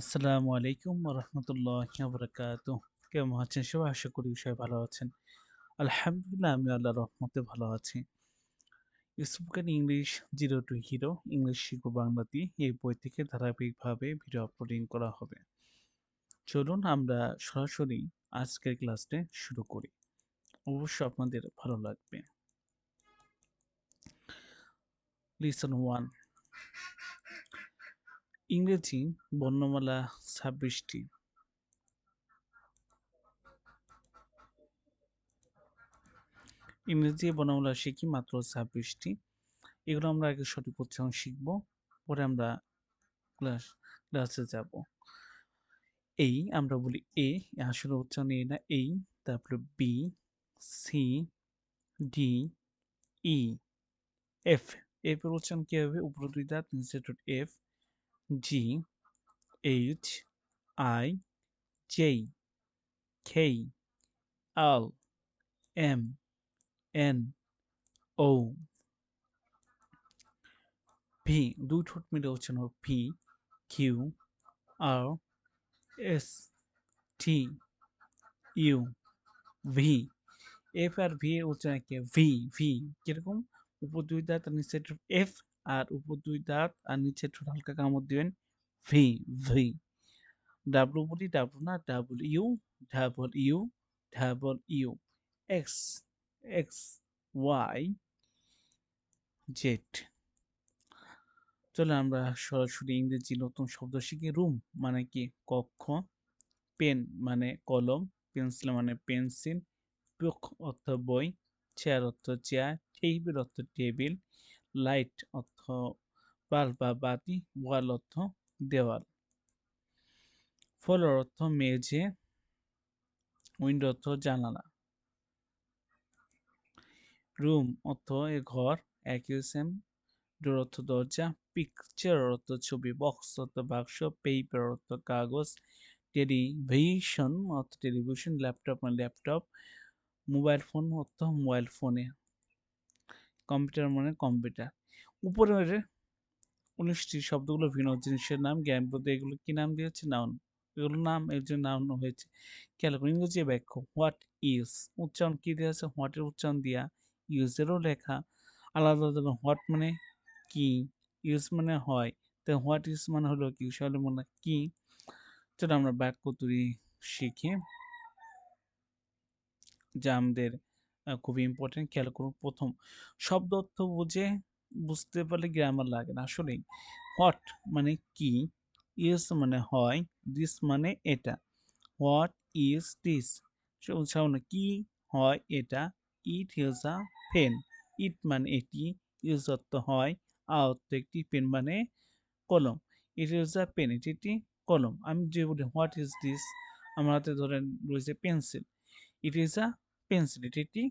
আসসালামু আলাইকুম ওয়া রাহমাতুল্লাহি ওয়া বারাকাতুহু। কেমন আছেন সবাই? আশা করি সবাই ভালো আছেন। আলহামদুলিল্লাহ আমি আল্লাহর রহমতে ভালো আছি। Spoken English zero two hero English শিখব বাংলাতে এই বই থেকে ধারাবাহিকভাবে ভিডিও আপলোডিং করা হবে। চলুন আমরা সরাসরি আজকের ক্লাসটি শুরু করি। অবশ্যই আপনাদের ভালো লাগবে। লিসন 1 ইংরেজি বর্ণমালা ২৬টি। ইংরেজি বর্ণমালা শিখি মাত্র ২৬টি। এগুলো আমরা আগে সঠিক উচ্চারণ শিখব, পরে আমরা ক্লাসে যাব। এই আমরা বলি এ, আসলে উচ্চারণ এ না এই। তারপরে B, C, D, E, F. F এর উচ্চারণ কি হবে? উপরে দুই দাঁত, নিচে ঠোঁট F. G, H, I, J, K, L, M, N, O. V, দুই ঠোঁট মিলে উচ্চারণ হবে V, Q, R, S, T, U, V. F আর ভি এর উচ্চারণ কি? V, V. কিরকম? উপর দুই দাঁত আর নিচের ঠোঁট এফ, আর উপর দুই দাঁত আর নিচের ঠোঁট হালকা কামড় দিবেন ভি, ভি। ডাব্লু বলি, ডাব্লু না, double U, double U, double U. X, X, Y, Z. চলো আমরা সরাসরি ইংরেজি নতুন শব্দ শিখি। রুম মানে কি? কক্ষ। পেন মানে কলম, পেন্সিল মানে পেন্সিল, বুক অর্থ বই, চেয়ার অর্থ চেয়ার, টেবিল অর্থ টেবিল, লাইট অর্থ বাল্ব বা বাতি, ওয়াল অর্থ দেওয়াল, ফ্লোর অর্থ মেঝে, উইন্ডো অর্থ জানালা, রুম অর্থ ঘর, একই ডোর অর্থ দরজা, পিকচার অর্থ ছবি, বক্স অর্থ বাক্স, পেপার অর্থ কাগজ, টেলিভিশন অর্থ টেলিভিশন, ল্যাপটপ মানে ল্যাপটপ, মোবাইল ফোন অর্থ মোবাইল ফোনে, কম্পিউটার মানে কম্পিউটার। উপরের ১৯টি শব্দগুলো ভিন্ন জিনিসের নাম, জ্ঞান বলতে এগুলো কি নাম দিয়েছে? নাউন। এগুলো নাম, এর জন্য নাউন হয়েছে। খেয়াল করুন ইংরেজি বাক্য হোয়াট ইজ, উচ্চারণ কি দেওয়া আছে? হোয়াট এর উচ্চারণ দিয়া, ইউজেরও লেখা আলাদা আলাদা। হোয়াট মানে কি, ইউজ মানে হয়, তো হোয়াট ইজ মানে হলো কি, সহলে মনে কি। চলো আমরা বাক্য তৈরি শিখি, যা আমাদের খুবই ইম্পর্টেন্ট। খেয়াল করুন, প্রথম শব্দ অর্থ বুঝতে পারলে গ্রামার লাগে না। আসলেই হোয়াট মানে কি, ইজ মানে হয়, দিস মানে এটা। হোয়াট ইজ দিস, সামনে কি হয় এটা। ইট ইজ আ পেন, ইট মানে এটি, ইজ অর্থ হয়, আ অর্থ একটি, পেন মানে কলম। ইট ইজ আ পেন, এটি একটি কলম। আমি যে বলি হোয়াট ইজ দিস, আমার হাতে ধরেন রয়েছে pencil, it is a pencil, এটি একটি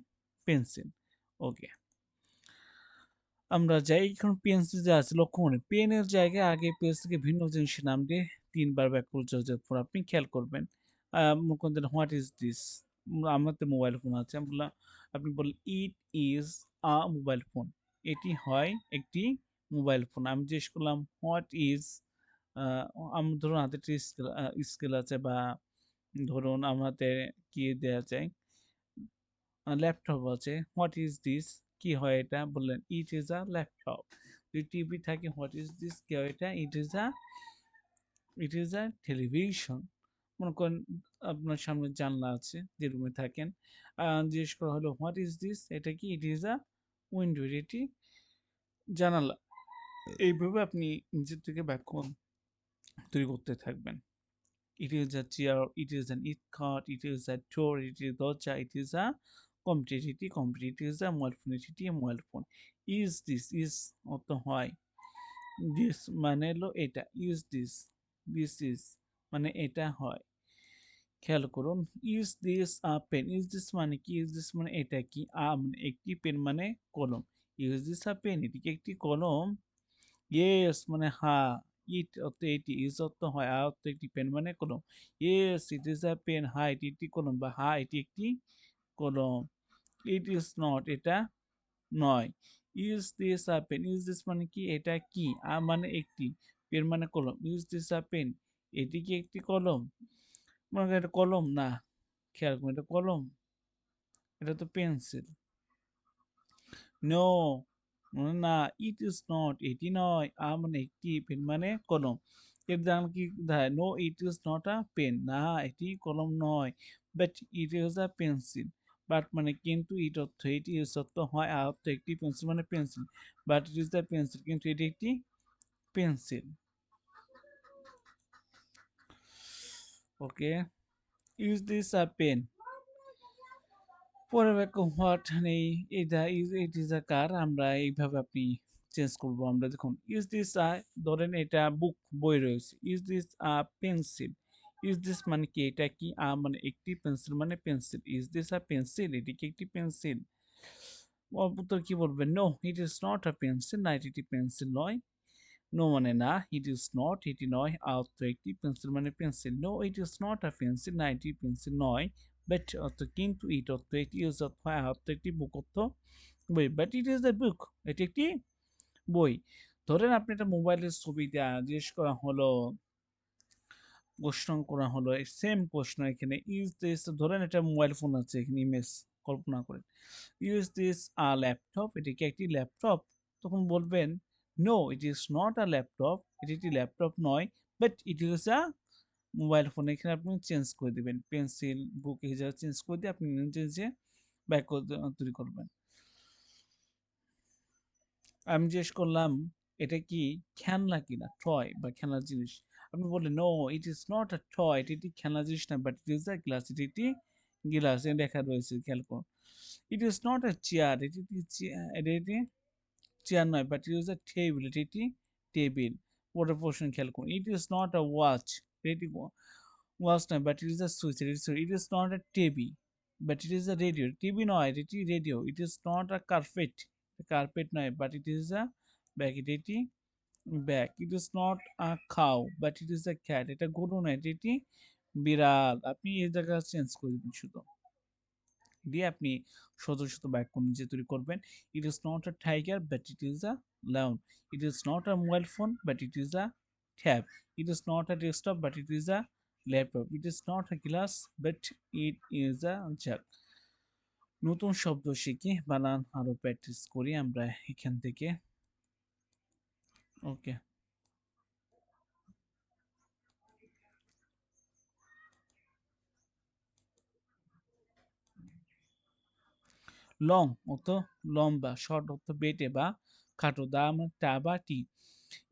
পেন্সিল। ওকে, আমরা যাই এখন। পেন্সিল যা আছে লক্ষ্য করুন, পেনের জায়গায় আগে পেজ থেকে ভিন্ন জিনিসের নাম দিয়ে তিনবার ব্যাখ্যা যোগাযোগ পর আপনি খেয়াল করবেন। মনে করেন হোয়াট ইজ দিস, আমার তো মোবাইল ফোন আছে, আমি বললাম, আপনি বললেন ইট ইজ আ মোবাইল ফোন, এটি হয় একটি মোবাইল ফোন। আমি জিজ্ঞেস করলাম হোয়াট ইজ, আমার ধরুন হাতে স্কেল স্কেল আছে, বা ধরুন আমার হাতে কি দেয়া যায়, ল্যাপটপ আছে, হোয়াট ইজ দিস, কি হয় এটা? বললেন ইট ইজ আ ল্যাপটপ। যদি টিভি থাকে, হোয়াট ইজ দিস, কি হয় এটা? ইট ইজ আ টেলিভিশন। মনে করেন আপনার সামনে জানলা আছে, যে রুমে থাকেন, জিজ্ঞেস করা হলো হোয়াট ইজ দিস, এটা কি? ইট ইজ আ উইন্ডো, এটি জানালা। এইভাবে আপনি নিজের থেকে বাক্য তৈরি করতে থাকবেন। It is a chair, it is an it cart, it is a door, it is দরজা, it is a computer, এটি computer, it is a mobile phone, এটি mobile phone. Is this, is অর্থ হয়, this মানে হলো এটা, is this, this is মানে এটা হয়। খেয়াল করুন, is this a pen, is this মানে কি, is this মানে এটা কি, a মানে একটি, পেন মানে কলম। is this a pen, এটি কি একটি কলম? ইয়েস মানে হ্যাঁ, ইট অর্থ এটি, ইজ অর্থ হয়, আ অর্থ একটি, পেন মানে কলম। Yes it is a pen, হ্যাঁ এটি একটি কলম, বা হ্যাঁ এটি একটি কলম। ইট ইজ নট, এটা নয়। Is this a pen, is this মানে কি, এটা কি, আ মানে একটি, পেন মানে কলম। ইজ দিস আ পেন, এটি কি একটি কলম? মনে করেন এটা কলম না, খেয়াল করুন এটা কলম, এটা তো পেন্সিল। নো, না, ইট ইজ নট, এটি নয়, মানে একটি, পেন মানে কলম। এর দাম কি দাঁড়ায়? No it is not a pen, না এটি কলম নয়, but it is a pencil. But মানে কিন্তু, ইট অর্থ এটি, ইজ অর্থ হয়, আ অর্থ একটি, পেন্সিল মানে pencil, but it is a pencil, কিন্তু এটি একটি pencil. Okay, is this a pen? পরের বাক্য হোয়াট নেই, এটা ইজ, ইট ইজ আ কার, আমরা এইভাবে আপনি চেঞ্জ করব। আমরা দেখুন, ইজ দিস আ, ধরেন এটা বুক, বই রয়েছে, is this a pencil, is this মানে কি, এটা কি, মানে একটি, পেন্সিল মানে pencil, is this a pencil, এটি কি একটি পেন্সিল? উত্তর কি বলবেন? No it is not a pencil, না এটি পেন্সিল নয়। নো মানে না, ইট ইজ নট এটি নয়, অর্থ একটি, পেন্সিল মানে pencil, no it is not a pencil, না এটি পেন্সিল নয়, বাট অর্থ কিন্তু, ইট অর্থ এটি, ইজ অর্থ হয়, অর্থ একটি, বুক অর্থ বই, বাট ইট ইজ এ বুক, এটি একটি বই। ধরেন আপনি একটা মোবাইলের ছবি দেওয়া জিজ্ঞেস করা হলো, প্রশ্ন করা হলো, সেম প্রশ্ন এখানে, ইজ দিস, ধরেন এটা মোবাইল ফোন আছে, এখানে ইমেজ কল্পনা করেন, ইজ দিস আ ল্যাপটপ, এটি কি একটি ল্যাপটপ? তখন বলবেন no it is not a laptop, এটি একটি ল্যাপটপ নয়, but it is a mobile phone. এখানে আপনি চেঞ্জ করে দিবেন, পেন্সিল বুক হিসাবে চেঞ্জ করে দিয়ে আপনি নিজে যে বাক্য তৈরি করবেন। আমি জিজ্ঞেস করলাম এটা কি খেলনা কিনা, টয় বা খেলনার জিনিস? আপনি বললেন no it is not a toy, এটি একটি খেলনা জিনিস না, but it is a glass, এটি একটি গ্লাস, এ লেখা রয়েছে, খেয়াল করুন। It is not a chair, এটি একটি এটি চেয়ার নয়, but it is a table, এটি একটি টেবিল। পরের প্রশ্ন খেয়াল করুন, it is not a watch, এটি ওয়াচ নয়, but it is a switch, এটি switch. It is not a TV, but it is a radio, TV নয়, এটি radio. It is not a carpet, carpet নয়, but it is a bag, এটি bag. It is not a cow, but it is a cat, এটা গরু নয়, এটি বিড়াল। আপনি এই জায়গা চেঞ্জ করে দিবেন শুধু, দিয়ে আপনি শত শত বাক্য নিজে তৈরি করবেন। It is not a tiger, but it is a lion, it is not a mobile phone, but it is a tab, it is not a desktop, but it is a laptop, it is not a glass, but it is a jug. নতুন শব্দ শিখি, বানান আরো practice করি আমরা এখান থেকে। ওকে, long অর্থ লম্বা, শর্ট অর্থ বেটে বা খাটো, দা মানে টা বা টি।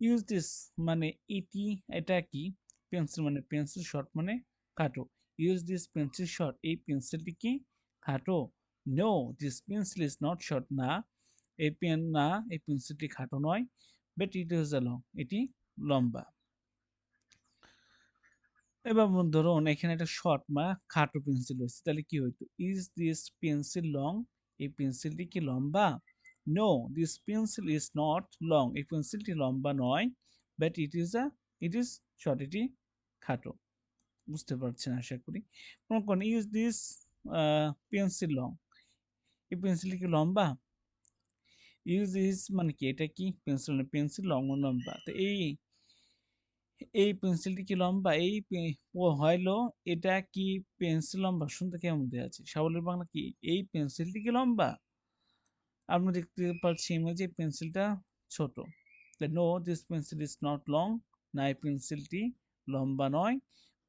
ইউজ দিস মানে এটি, এটা কি, পেন্সিল মানে পেন্সিল, শর্ট মানে খাটো। ইউজ দিস পেন্সিল শর্ট, এই পেন্সিলটি কি খাটো? No this pencil is not short, না এই পেন না এই পেন্সিলটি খাটো নয়, but it is a long, এটি লম্বা। এবার ধরুন এখানে একটা শর্ট বা খাটো পেন্সিল রয়েছে, তাহলে কি হইতো? ইজ দিস পেন্সিল লং, এই পেন্সিলটি কি লম্বা? No this pencil is not long, এই পেন্সিলটি লম্বা নয়, বাট ইট ইজ শর্ট, এটি খাটো। বুঝতে পারছেন আশা করি। মনে করেন ইজ দিস পেন্সিল লং, এই পেন্সিলটি কি লম্বা? ইউজ ইজ মানে কি, এটা কি পেন্সিল, পেন্সিল লং লম্বা, তো এই পেন্সিলটি কি লম্বা? ও হইলো, এটা কি পেন্সিল লম্বা? শুনতে কেমন দেখাচ্ছে? সাবলীল বাংলা কি, এই পেন্সিলটি কি লম্বা? আমরা দেখতে পাচ্ছি ইমেজে পেন্সিলটা ছোট। No this pencil is not long, না এই পেন্সিলটি লম্বা নয়,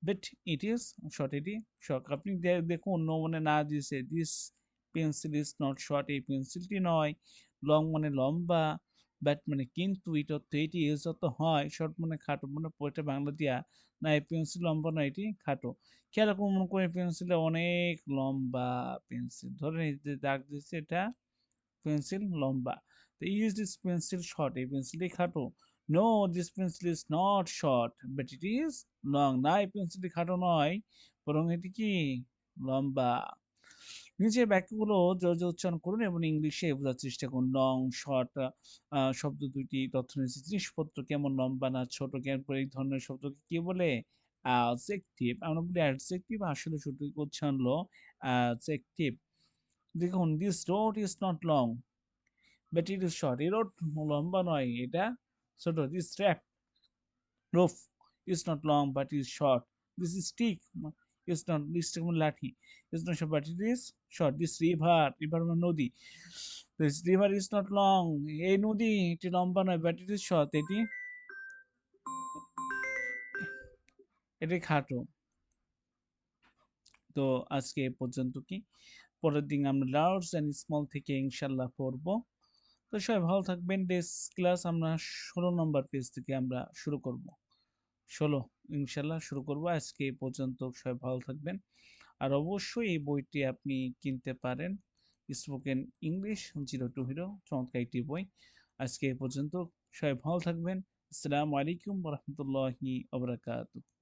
বাট ইট ইজ শর্ট, এটি শর্ট। আপনি দেখুন নো মানে না দিয়েছে, this pencil is not short, এই পেন্সিলটি নয়, লং মানে লম্বা, বাট মানে কিন্তু, ইট অর্থ এটি, ইজ অর্থ হয়, শর্ট মানে খাটো, মানে পয়টা বাংলা দিয়া, না এই পেন্সিল লম্বা নয়, এটি খাটো। খেয়াল করুন, মনে করেন পেন্সিলটা অনেক লম্বা পেন্সিল, ধরেন এই যে দাগ দিচ্ছে, এটা পেন্সিল লম্বা। তো ইজ দিস পেন্সিল শর্ট, এই পেন্সিলটি খাটো? No this pencil is not short, but it is long, না এই পেন্সিলটি খাটো নয়, বরং এটি কি লম্বা। নিচের বাক্যগুলো জোরে জোরে উচ্চারণ করুন এবং ইংলিশে বোঝার চেষ্টা করুন। লং, শর্ট শব্দ দুইটি তথ্য নিয়েছে। জিনিসপত্র কেমন লম্বা না ছোট, কেমন এই ধরনের শব্দকে কি বলে? অ্যাডজেক্টিভ। আমরা বলি অ্যাডজেক্টিভ, আসলে সঠিক উচ্চারণ হলো অ্যাডজেক্টিভ। দেখুন this road is not long, but it is short, এই রোড লম্বা নয়, এটা ছোট। This roof is not long but is short. This stick is not stick মানে লাঠি is not short but it is short. This river মানে নদী, this river is not long, এই নদী এটি লম্বা নয় but it is short, এটি এটি খাটো। তো আজকে এ পর্যন্ত কি, পরের দিন আমরা লার্জ অ্যান্ড স্মল থেকে ইনশাল্লাহ পড়বো। তো সবাই ভালো থাকবেন। ডেস ক্লাস আমরা 16 নম্বর পেজ থেকে আমরা শুরু করব, 16 ইনশাল্লাহ শুরু করব। আজকে এই পর্যন্ত, সবাই ভালো থাকবেন। আর অবশ্যই এই বইটি আপনি কিনতে পারেন, স্পোকেন ইংলিশ 0 টু হিরো, চমৎকার একটি বই। আজকে এই পর্যন্ত, সবাই ভালো থাকবেন। আসসালামু আলাইকুম ওয়া রাহমাতুল্লাহি ওয়া বারাকাতুহু।